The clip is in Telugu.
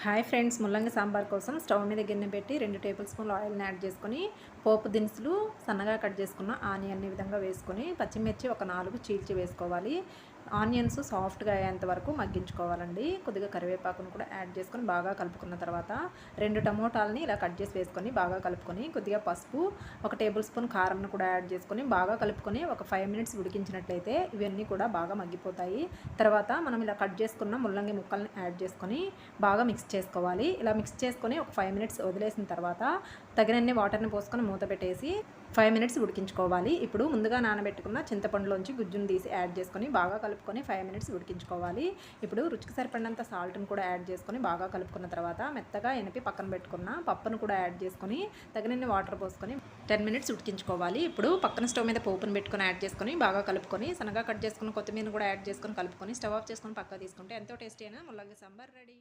హాయ్ ఫ్రెండ్స్, ముల్లంగి సాంబార్ కోసం స్టవ్ మీద గిన్నె పెట్టి 2 టేబుల్ స్పూన్ల ఆయిల్ని యాడ్ చేసుకొని పోపు దినుసులు సన్నగా కట్ చేసుకున్న ఆనియన్ ఈ విధంగా వేసుకొని పచ్చిమిర్చి ఒక 4 చీల్చి వేసుకోవాలి. ఆనియన్స్ సాఫ్ట్గా అయ్యేంత వరకు మగ్గించుకోవాలండి. కొద్దిగా కరివేపాకును కూడా యాడ్ చేసుకొని బాగా కలుపుకున్న తర్వాత 2 టమోటాలని ఇలా కట్ చేసి వేసుకొని బాగా కలుపుకొని కొద్దిగా పసుపు, 1 టేబుల్ స్పూన్ కారంను కూడా యాడ్ చేసుకొని బాగా కలుపుకొని ఒక 5 మినిట్స్ ఉడికించినట్లయితే ఇవన్నీ కూడా బాగా మగ్గిపోతాయి. తర్వాత మనం ఇలా కట్ చేసుకున్న ముల్లంగి ముక్కల్ని యాడ్ చేసుకొని బాగా మిక్స్ చేసుకోవాలి. ఇలా మిక్స్ చేసుకొని ఒక 5 మినిట్స్ వదిలేసిన తర్వాత తగినన్ని వాటర్ని పోసుకొని మూత పెట్టేసి 5 మినిట్స్ ఉడికించుకోవాలి. ఇప్పుడు ముందుగా నానబెట్టుకున్న చింతపండులోంచి గుజ్జును తీసి యాడ్ చేసుకొని బాగా కలుపుకొని 5 మినిట్స్ ఉడికించుకోవాలి. ఇప్పుడు రుచికి సరిపడినంత సాల్ట్ని కూడా యాడ్ చేసుకొని బాగా కలుపుకున్న తర్వాత మెత్తగా ఎనిపి పక్కన పెట్టుకున్న పప్పును కూడా యాడ్ చేసుకొని తగినన్ని వాటర్ పోసుకొని 10 మినిట్స్ ఉడికించుకోవాలి. ఇప్పుడు పక్కన స్టవ్ మీద పోపును పెట్టుకొని యాడ్ చేసుకొని బాగా కలుపుకొని సన్నగా కట్ చేసుకున్న కొత్తిమీరను కూడా యాడ్ చేసుకొని కలుపుకొని స్టవ్ ఆఫ్ చేసుకొని పక్కకు తీసుకుంటే ఎంతో టేస్టీ అయిన ముల్లంగి సాంబార్ రెడీ.